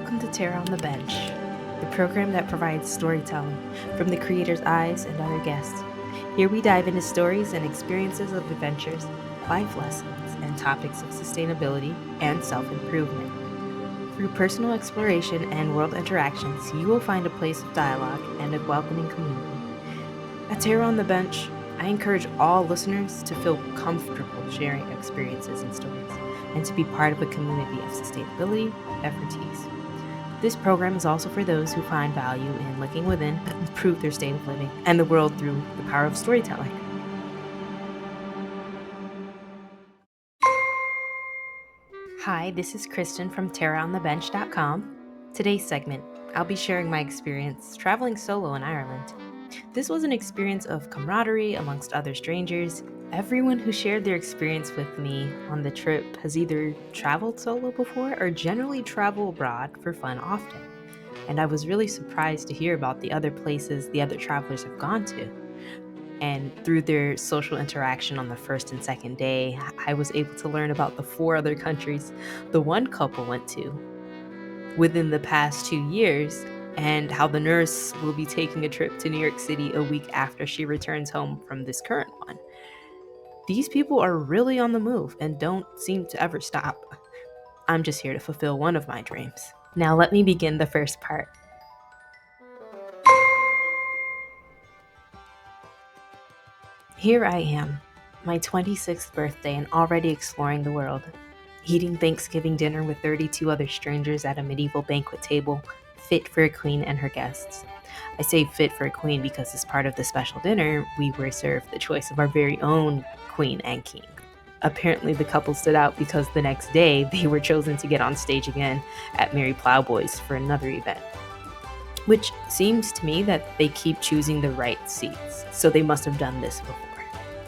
Welcome to Terra on the Bench, the program that provides storytelling from the creator's eyes and other guests. Here we dive into stories and experiences of adventures, life lessons, and topics of sustainability and self-improvement. Through personal exploration and world interactions, you will find a place of dialogue and a welcoming community. At Terra on the Bench, I encourage all listeners to feel comfortable sharing experiences and stories, and to be part of a community of sustainability expertise. This program is also for those who find value in looking within to improve their state of living and the world through the power of storytelling. Hi, this is Christin from TerraOnTheBench.com. Today's segment, I'll be sharing my experience traveling solo in Ireland. This was an experience of camaraderie amongst other strangers. Everyone who shared their experience with me on the trip has either traveled solo before or generally travel abroad for fun often. And I was really surprised to hear about the other places the other travelers have gone to. And through their social interaction on the first and second day, I was able to learn about the 4 other countries the one couple went to within the past 2 years, and how the nurse will be taking a trip to New York City a week after she returns home from this current one. These people are really on the move and don't seem to ever stop. I'm just here to fulfill one of my dreams. Now let me begin the first part. Here I am, my 26th birthday, and already exploring the world, eating Thanksgiving dinner with 32 other strangers at a medieval banquet table, fit for a queen and her guests. I say fit for a queen because as part of the special dinner, we were served the choice of our very own queen and king. Apparently the couple stood out because the next day they were chosen to get on stage again at Merry Plowboys for another event. Which seems to me that they keep choosing the right seats, so they must have done this before.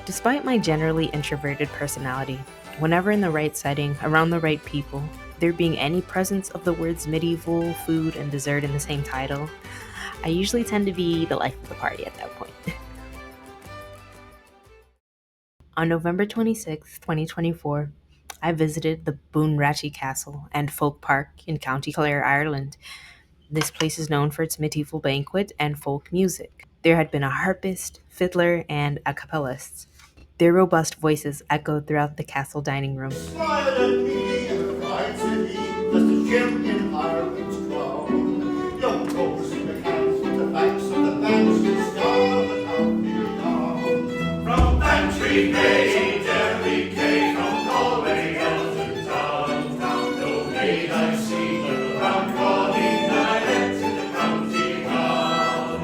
Despite my generally introverted personality, whenever in the right setting, around the right people, there being any presence of the words medieval, food, and dessert in the same title, I usually tend to be the life of the party at that point. On November 26, 2024, I visited the Bunratty Castle and Folk Park in County Clare, Ireland. This place is known for its medieval banquet and folk music. There had been a harpist, fiddler, and a cappellist. Their robust voices echoed throughout the castle dining room. Smile at me and rides at me, just a gem in Ireland's crown. Young folks in the camps with the backs of the banks, star the county down. From Bantry Bay, Derry Quay, from Galway, Elton Town, no maid I've seen but the round calling nights in the county town.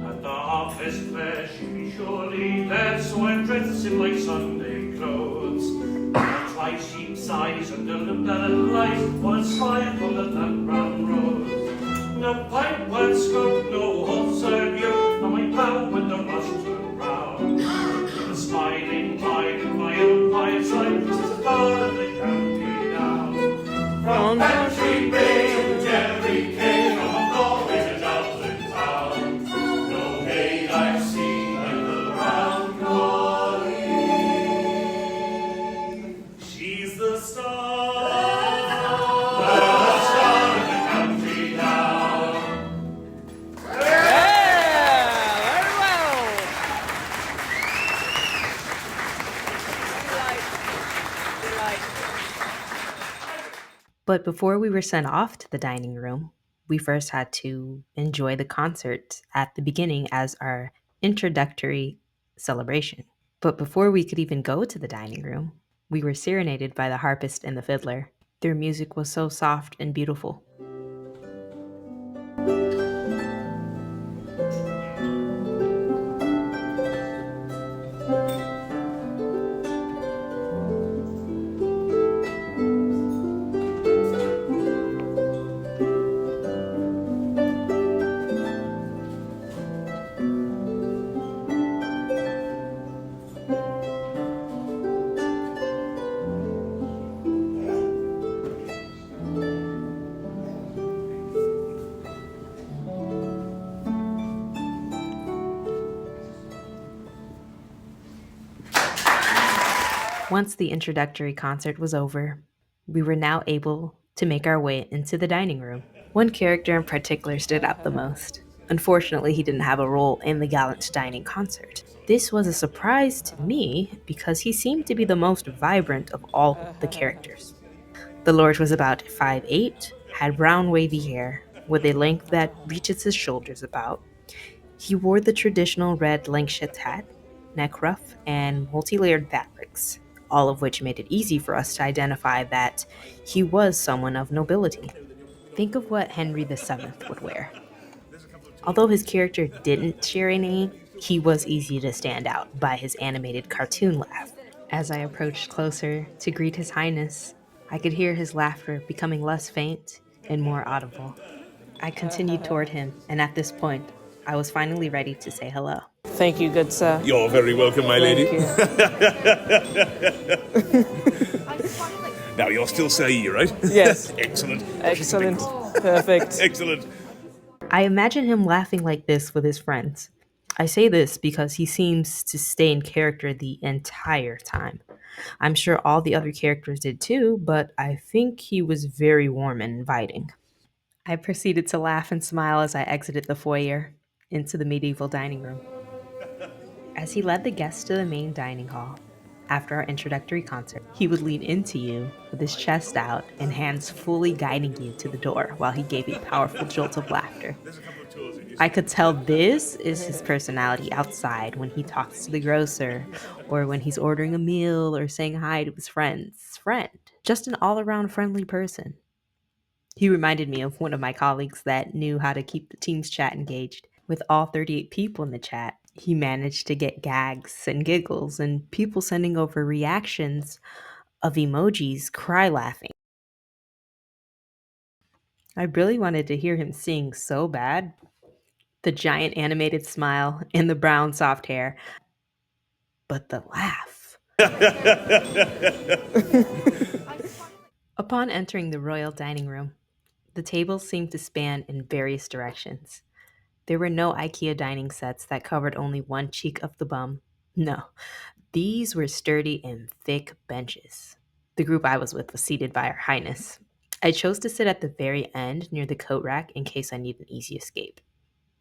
At the harvest fair she be surely there, so I dress in my Sunday clothes. I try sheep's eyes and the little light was fire on the flat brown road. No pipe, one scope, no horse or yoke, no my bow when the rush turned round. The smiling tide in my own fireside says a god of the county down. From Bantry Bay to Derry Quay, from Galway to Dublin town, no maid I've seen in the round calling. She's the star of the country town. But before we were sent off to the dining room, we first had to enjoy the concert at the beginning as our introductory celebration. But before we could even go to the dining room, we were serenaded by the harpist and the fiddler. Their music was so soft and beautiful. Once the introductory concert was over, We were now able to make our way into the dining room. One character in particular stood out the most. Unfortunately, he didn't have a role in the gallant dining concert. This was a surprise to me because he seemed to be the most vibrant of all the characters. The Lord was about 5'8", had brown wavy hair with a length that reaches his shoulders about. He wore the traditional red Langshat hat, neck ruff, and multi-layered fabrics, all of which made it easy for us to identify that he was someone of nobility. Think of what Henry VII would wear. Although his character didn't share any, he was easy to stand out by his animated cartoon laugh. As I approached closer to greet His Highness, I could hear his laughter becoming less faint and more audible. I continued toward him, and at this point, I was finally ready to say hello. Thank you, good sir. You're very welcome, my lady. Now, you're still Sae, right? Yes. Excellent. Excellent. Perfect. Excellent. I imagine him laughing like this with his friends. I say this because he seems to stay in character the entire time. I'm sure all the other characters did too, but I think he was very warm and inviting. I proceeded to laugh and smile as I exited the foyer into the medieval dining room. As he led the guests to the main dining hall, after our introductory concert, he would lean into you with his chest out and hands fully guiding you to the door while he gave a powerful jolt of laughter. I could tell this is his personality outside when he talks to the grocer or when he's ordering a meal or saying hi to his friend's friend. Just an all-around friendly person. He reminded me of one of my colleagues that knew how to keep the team's chat engaged. With all 38 people in the chat, he managed to get gags and giggles and people sending over reactions of emojis cry laughing. I really wanted to hear him sing so bad. The giant animated smile and the brown soft hair. But the laugh. Upon entering the royal dining room, the tables seemed to span in various directions. There were no IKEA dining sets that covered only one cheek of the bum. No, these were sturdy and thick benches. The group I was with was seated by Her Highness. I chose to sit at the very end near the coat rack in case I needed an easy escape.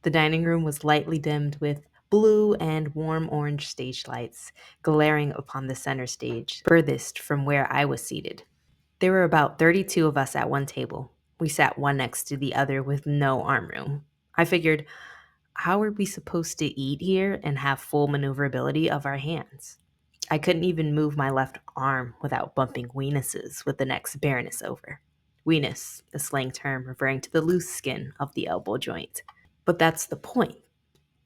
The dining room was lightly dimmed with blue and warm orange stage lights glaring upon the center stage, furthest from where I was seated. There were about 32 of us at one table. We sat one next to the other with no arm room. I figured, how are we supposed to eat here and have full maneuverability of our hands? I couldn't even move my left arm without bumping weenuses with the next baroness over. Weenus, a slang term referring to the loose skin of the elbow joint. But that's the point.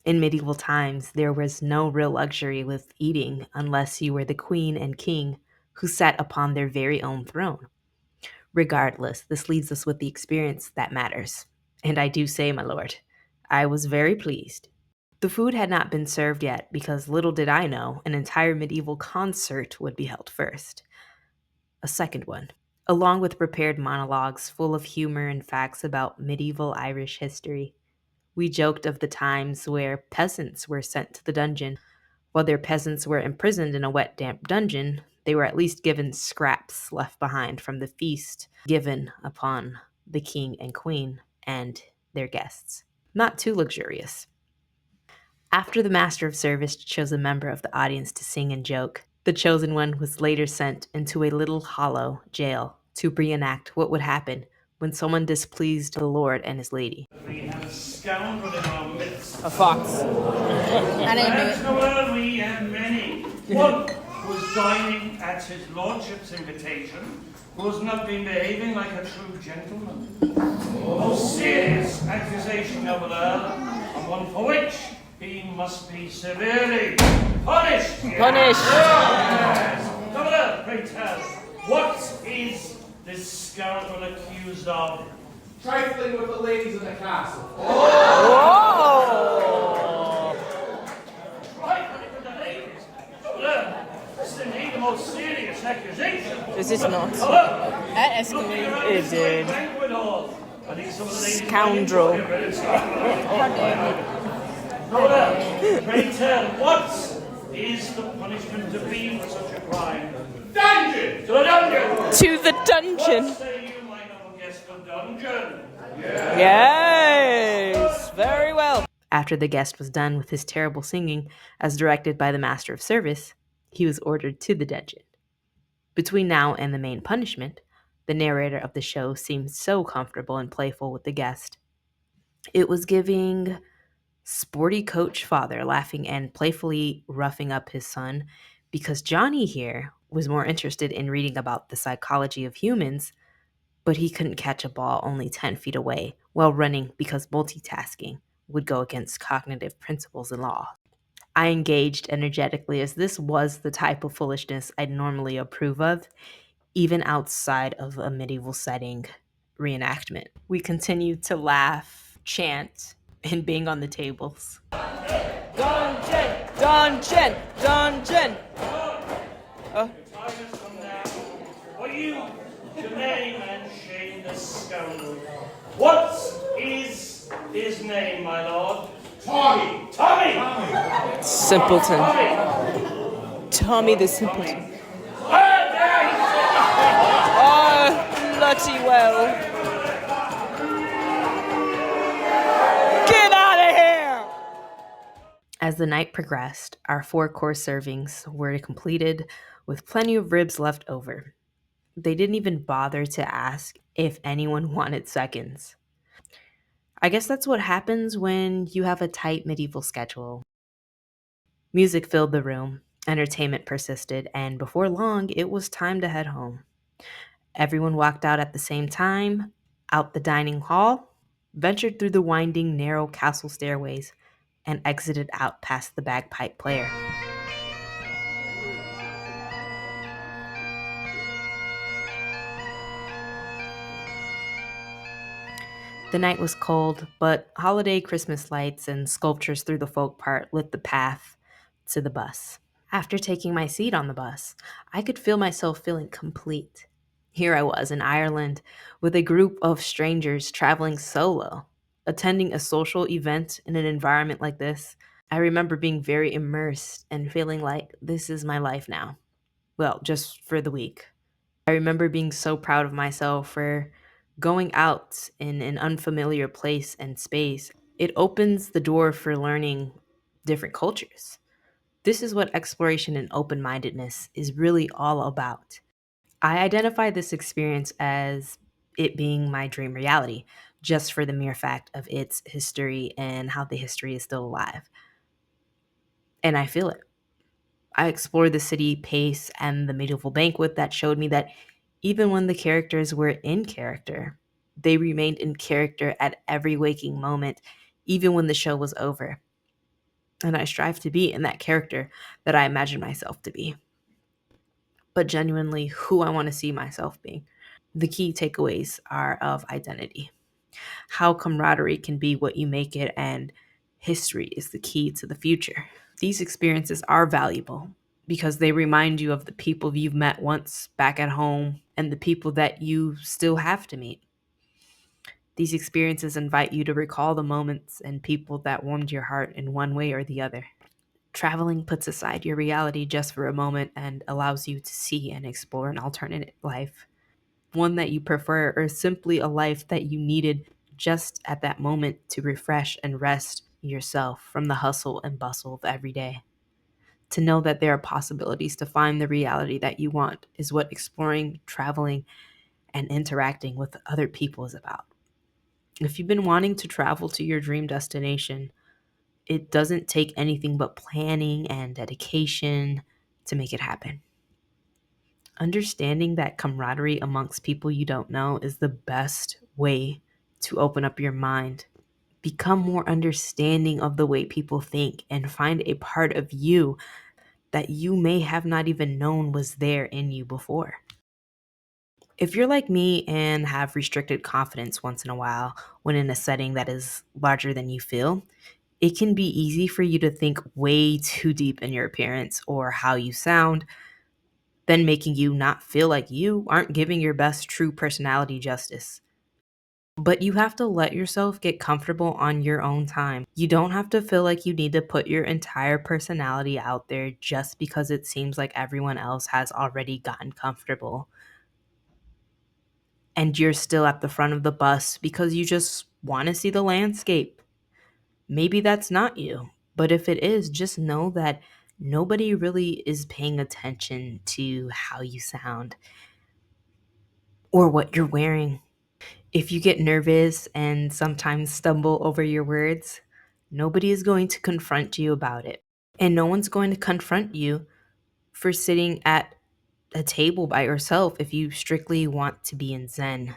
In medieval times, there was no real luxury with eating unless you were the queen and king who sat upon their very own throne. Regardless, this leaves us with the experience that matters. And I do say, my lord, I was very pleased. The food had not been served yet because little did I know an entire medieval concert would be held first. A second one, along with prepared monologues full of humor and facts about medieval Irish history. We joked of the times where peasants were sent to the dungeon. While their peasants were imprisoned in a wet, damp dungeon, they were at least given scraps left behind from the feast given upon the king and queen and their guests. Not too luxurious. After the master of service chose a member of the audience to sing and joke, the chosen one was later sent into a little hollow jail to reenact what would happen when someone displeased the lord and his lady. We have a scoundrel in our midst. A fox. I didn't do it. However, we have many. One who is dining at his lordship's invitation, who has not been behaving like a true gentleman. Most serious accusation of an earl, and one for which he must be severely punished. Punished. Yes. Governor, pray tell, what is this scoundrel accused of? Trifling with the ladies in the castle. Whoa! Trifling with the ladies? Governor, this is indeed the most serious accusation. Is it not? That escalated. It did. Scoundrel. Governor, pray tell, what is the punishment to be for such a crime? Dungeon! dungeon! To the dungeon! To the dungeon. What say you, my noble guest of dungeon? Yes. Very well. After the guest was done with his terrible singing, as directed by the master of service, he was ordered to the dungeon. Between now and the main punishment, the narrator of the show seemed so comfortable and playful with the guest. It was giving sporty coach father laughing and playfully roughing up his son because Johnny here was more interested in reading about the psychology of humans, but he couldn't catch a ball only 10 feet away while running because multitasking would go against cognitive principles and law. I engaged energetically as this was the type of foolishness I'd normally approve of, even outside of a medieval setting reenactment. We continued to laugh, chant, and bang on the tables. Dungeon. Dungeon. Dungeon. Time has come now for you to name and shame this scoundrel. What is his name, my lord? Tommy! Tommy! Simpleton. Tommy! Tommy the simpleton. There! Oh, bloody well. Get out of here! As the night progressed, our 4-course servings were completed with plenty of ribs left over. They didn't even bother to ask if anyone wanted seconds. I guess that's what happens when you have a tight medieval schedule. Music filled the room, entertainment persisted, and before long, it was time to head home. Everyone walked out at the same time, out the dining hall, ventured through the winding, narrow castle stairways, and exited out past the bagpipe player. The night was cold, but holiday Christmas lights and sculptures through the folk part lit the path to the bus. After taking my seat on the bus, I could feel myself feeling complete. Here I was in Ireland with a group of strangers traveling solo, attending a social event in an environment like this. I remember being very immersed and feeling like this is my life now. Well, just for the week. I remember being so proud of myself for going out in an unfamiliar place and space. It opens the door for learning different cultures. This is what exploration and open mindedness is really all about. I identify this experience as it being my dream reality, just for the mere fact of its history and how the history is still alive. And I feel it. I explored the city pace and the medieval banquet that showed me that even when the characters were in character, they remained in character at every waking moment, even when the show was over. And I strive to be in that character that I imagine myself to be, but genuinely who I want to see myself being. The key takeaways are of identity, how camaraderie can be what you make it, and history is the key to the future. These experiences are valuable because they remind you of the people you've met once back at home and the people that you still have to meet. These experiences invite you to recall the moments and people that warmed your heart in one way or the other. Traveling puts aside your reality just for a moment and allows you to see and explore an alternate life, one that you prefer, or simply a life that you needed just at that moment to refresh and rest yourself from the hustle and bustle of every day. To know that there are possibilities to find the reality that you want is what exploring, traveling, and interacting with other people is about. If you've been wanting to travel to your dream destination, it doesn't take anything but planning and dedication to make it happen. Understanding that camaraderie amongst people you don't know is the best way to open up your mind, become more understanding of the way people think, and find a part of you that you may have not even known was there in you before. If you're like me and have restricted confidence once in a while when in a setting that is larger than you feel, it can be easy for you to think way too deep in your appearance or how you sound, then making you not feel like you aren't giving your best true personality justice. But you have to let yourself get comfortable on your own time. You don't have to feel like you need to put your entire personality out there just because it seems like everyone else has already gotten comfortable. And you're still at the front of the bus because you just want to see the landscape. Maybe that's not you. But if it is, just know that nobody really is paying attention to how you sound or what you're wearing. If you get nervous and sometimes stumble over your words, nobody is going to confront you about it. And no one's going to confront you for sitting at a table by yourself if you strictly want to be in Zen.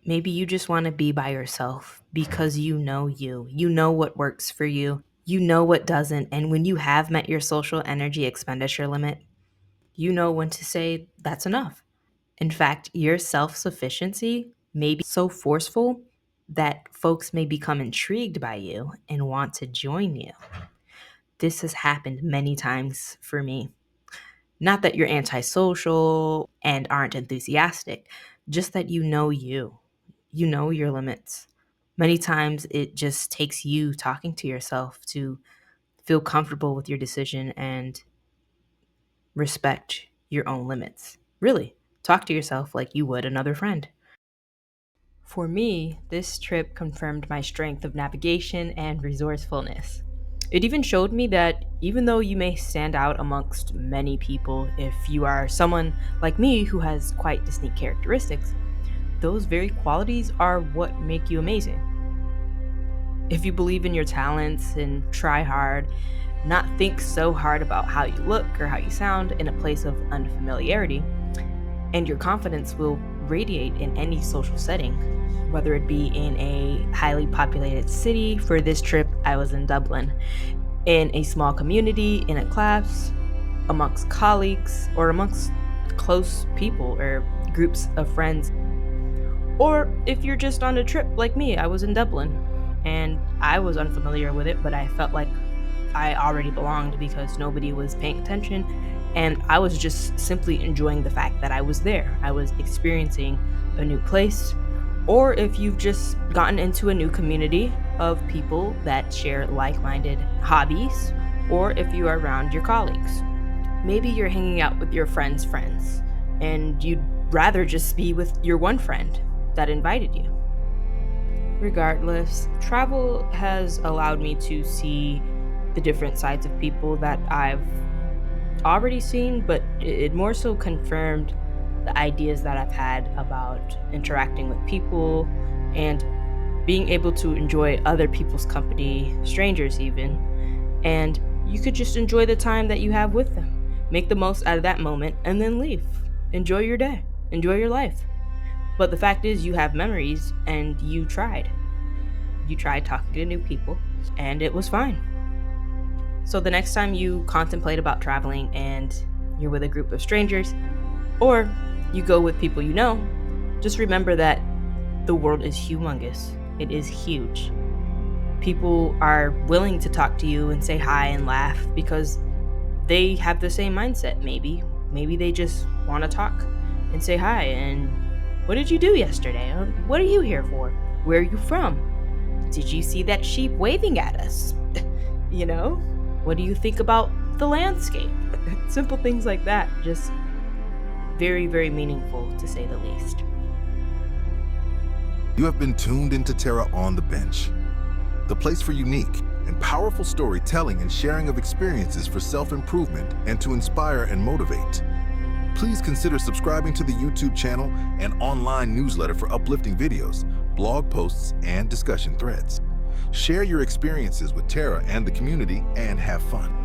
Maybe you just want to be by yourself because you know you. You know what works for you. You know what doesn't. And when you have met your social energy expenditure limit, you know when to say that's enough. In fact, your self sufficiency may be so forceful that folks may become intrigued by you and want to join you. This has happened many times for me. Not that you're antisocial and aren't enthusiastic, just that you know you. You know your limits. Many times it just takes you talking to yourself to feel comfortable with your decision and respect your own limits. Really, talk to yourself like you would another friend. For me, this trip confirmed my strength of navigation and resourcefulness. It even showed me that even though you may stand out amongst many people, if you are someone like me who has quite distinct characteristics, those very qualities are what make you amazing. If you believe in your talents and try hard, not think so hard about how you look or how you sound in a place of unfamiliarity, and your confidence will radiate in any social setting, whether it be in a highly populated city. For this trip, I was in Dublin, in a small community, in a class, amongst colleagues, or amongst close people or groups of friends. Or if you're just on a trip like me, I was in Dublin and I was unfamiliar with it, but I felt like I already belonged because nobody was paying attention. And I was just simply enjoying the fact that I was there. I was experiencing a new place. Or if you've just gotten into a new community of people that share like-minded hobbies, or if you are around your colleagues. Maybe you're hanging out with your friends' friends, and you'd rather just be with your one friend that invited you. Regardless, travel has allowed me to see the different sides of people that I've already seen, but it more so confirmed the ideas that I've had about interacting with people and being able to enjoy other people's company, strangers even, and you could just enjoy the time that you have with them. Make the most out of that moment and then leave. Enjoy your day. Enjoy your life. But the fact is, you have memories and you tried. You tried talking to new people and it was fine. So the next time you contemplate about traveling and you're with a group of strangers, or you go with people you know, just remember that the world is humongous. It is huge. People are willing to talk to you and say hi and laugh because they have the same mindset, maybe. Maybe they just want to talk and say hi and what did you do yesterday? What are you here for? Where are you from? Did you see that sheep waving at us? You know? What do you think about the landscape? Simple things like that. Just very, very meaningful to say the least. You have been tuned into Terra on the Bench, the place for unique and powerful storytelling and sharing of experiences for self-improvement and to inspire and motivate. Please consider subscribing to the YouTube channel and online newsletter for uplifting videos, blog posts, and discussion threads. Share your experiences with Terra and the community and have fun.